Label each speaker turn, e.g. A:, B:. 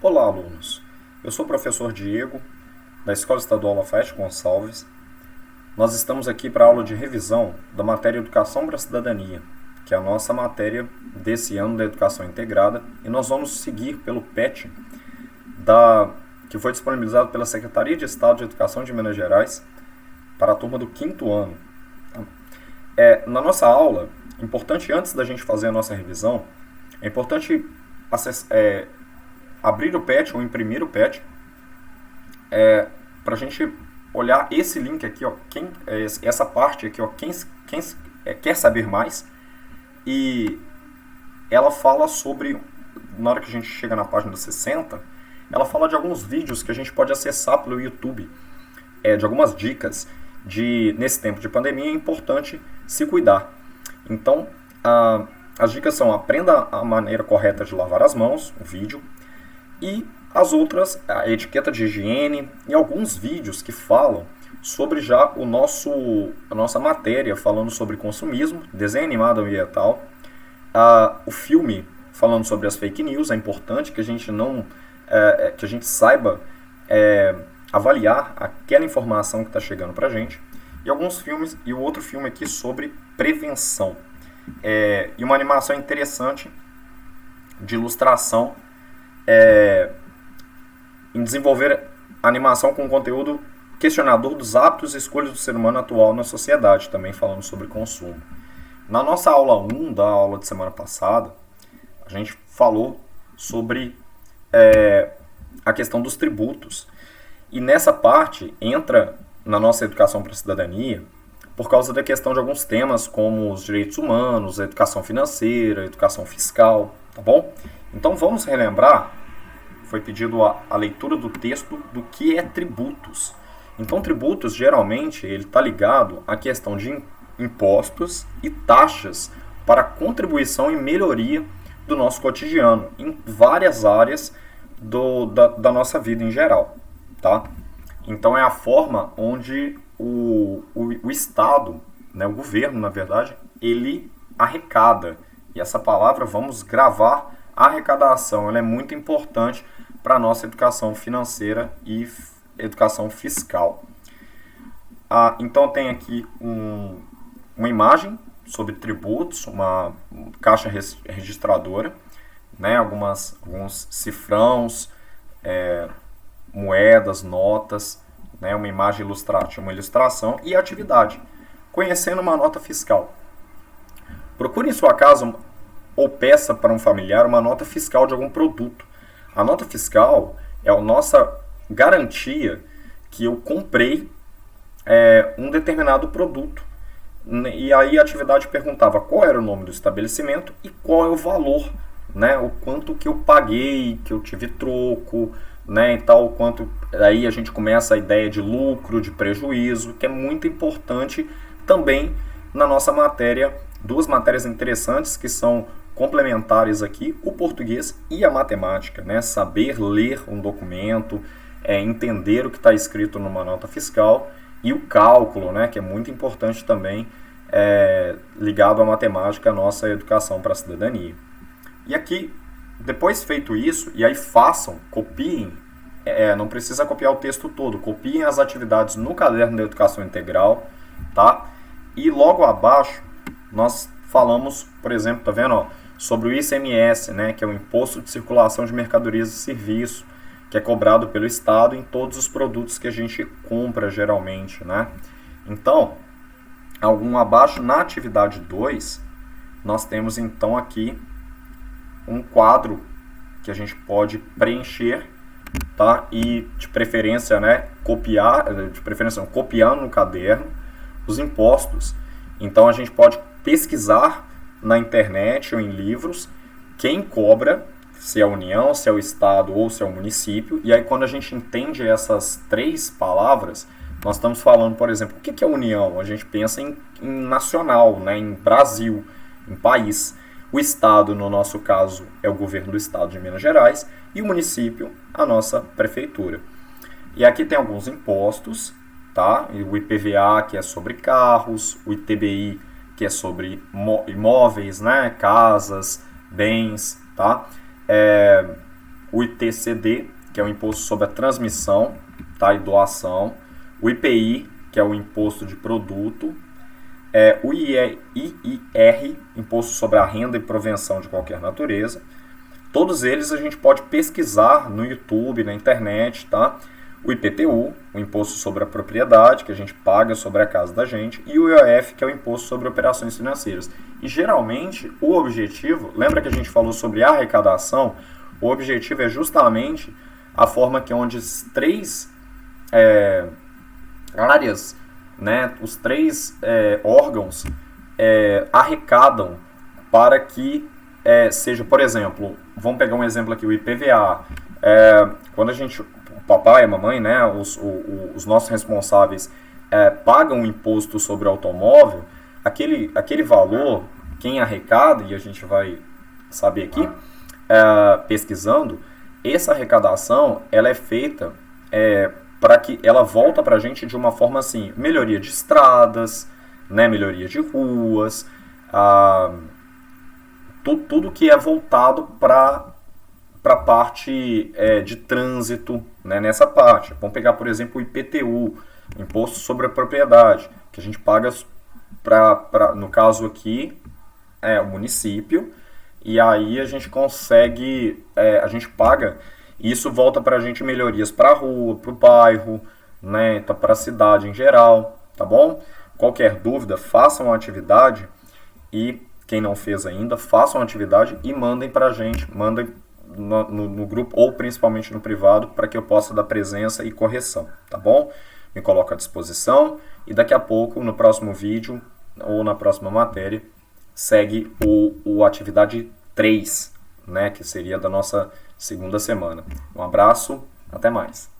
A: Olá, alunos. Eu sou o professor Diego, da Escola Estadual Lafayette Gonçalves. Nós estamos aqui para a aula de revisão da matéria Educação para a Cidadania, que é a nossa matéria desse ano da Educação Integrada, e nós vamos seguir pelo PET, que foi disponibilizado pela Secretaria de Estado de Educação de Minas Gerais para a turma do 5º ano. Na nossa aula, importante antes da gente fazer a nossa revisão, é importante abrir o PET ou imprimir o PET para a gente olhar esse link aqui, ó, essa parte aqui, ó, quem quer saber mais, e ela fala sobre, na hora que a gente chega na página 60, ela fala de alguns vídeos que a gente pode acessar pelo YouTube, de algumas dicas nesse tempo de pandemia é importante se cuidar. Então, as dicas são: aprenda a maneira correta de lavar as mãos, o vídeo, e as outras, a etiqueta de higiene, e alguns vídeos que falam sobre já a nossa matéria, falando sobre consumismo, desenho animado ambiental, o filme falando sobre as fake news. É importante que a gente que a gente saiba avaliar aquela informação que está chegando para a gente, e alguns filmes, e o outro filme aqui sobre prevenção, e uma animação interessante de ilustração em desenvolver animação com conteúdo questionador dos hábitos e escolhas do ser humano atual na sociedade, também falando sobre consumo. Na nossa aula 1 da aula de semana passada, a gente falou sobre a questão dos tributos. E nessa parte entra na nossa educação para a cidadania por causa da questão de alguns temas como os direitos humanos, a educação financeira, a educação fiscal, tá bom? Então vamos relembrar, foi pedido a leitura do texto do que é tributos. Então tributos, geralmente, ele está ligado à questão de impostos e taxas para contribuição e melhoria do nosso cotidiano, em várias áreas da nossa vida em geral, tá? Então é a forma onde o Estado, né, o governo, na verdade, ele arrecada. E essa palavra, vamos gravar, arrecadação, ela é muito importante para a nossa educação financeira e educação fiscal. Então tem aqui uma imagem sobre tributos, uma caixa registradora, né, alguns cifrãos, moedas, notas, né, uma imagem ilustrativa, uma ilustração e atividade. Conhecendo uma nota fiscal. Procure em sua casa ou peça para um familiar uma nota fiscal de algum produto. A nota fiscal é a nossa garantia que eu comprei um determinado produto. E aí a atividade perguntava qual era o nome do estabelecimento e qual é o valor, né, o quanto que eu paguei, que eu tive troco, né, e tal, quanto. Aí a gente começa a ideia de lucro, de prejuízo, que é muito importante também na nossa matéria. Duas matérias interessantes que são complementares aqui, o português e a matemática, né? Saber ler um documento, entender o que está escrito numa nota fiscal, e o cálculo, né? Que é muito importante também, ligado à matemática, à nossa educação para a cidadania. E aqui, depois feito isso, e aí copiem, não precisa copiar o texto todo, copiem as atividades no caderno da educação integral, tá? E logo abaixo, nós falamos, por exemplo, tá vendo, ó, sobre o ICMS, né, que é o Imposto de Circulação de Mercadorias e Serviços, que é cobrado pelo Estado em todos os produtos que a gente compra geralmente, né? Então, algum abaixo, na atividade 2, nós temos então aqui um quadro que a gente pode preencher, tá? E de preferência, né, copiar no caderno os impostos. Então a gente pode pesquisar na internet ou em livros quem cobra, se é a União, se é o Estado ou se é o município. E aí quando a gente entende essas três palavras, nós estamos falando, por exemplo, o que é União? A gente pensa em nacional, né, em Brasil, em país. O Estado, no nosso caso, é o governo do Estado de Minas Gerais, e o município, a nossa prefeitura. E aqui tem alguns impostos, tá? O IPVA, que é sobre carros, o ITBI, que é sobre imóveis, né? Casas, bens, tá? o ITCD, que é o Imposto sobre a Transmissão, tá, e Doação, o IPI, que é o Imposto de Produto, o IIR, Imposto sobre a Renda e Provenção de Qualquer Natureza. Todos eles a gente pode pesquisar no YouTube, na internet, tá? O IPTU, o Imposto sobre a Propriedade, que a gente paga sobre a casa da gente, e o IOF, que é o Imposto sobre Operações Financeiras. E geralmente o objetivo, lembra que a gente falou sobre arrecadação? O objetivo é justamente a forma que onde as três áreas, né, os três órgãos arrecadam para que seja, por exemplo, vamos pegar um exemplo aqui, o IPVA. Quando a gente, o papai, a mamãe, né, os nossos responsáveis pagam o imposto sobre o automóvel, aquele valor, quem arrecada, e a gente vai saber aqui, pesquisando, essa arrecadação ela é feita para que ela volta para a gente de uma forma assim, melhoria de estradas, né, melhoria de ruas, tudo que é voltado para a parte de trânsito, né, nessa parte. Vamos pegar, por exemplo, o IPTU, Imposto sobre a Propriedade, que a gente paga, no caso aqui, o município, e aí a gente consegue, a gente paga, e isso volta para a gente melhorias para a rua, para o bairro, né, então para a cidade em geral, tá bom? Qualquer dúvida, façam uma atividade, e quem não fez ainda, façam uma atividade e mandem para a gente, mandem no grupo ou principalmente no privado, para que eu possa dar presença e correção, tá bom? Me coloco à disposição, e daqui a pouco, no próximo vídeo, ou na próxima matéria, segue o atividade 3, né, que seria da nossa segunda semana. Um abraço, até mais.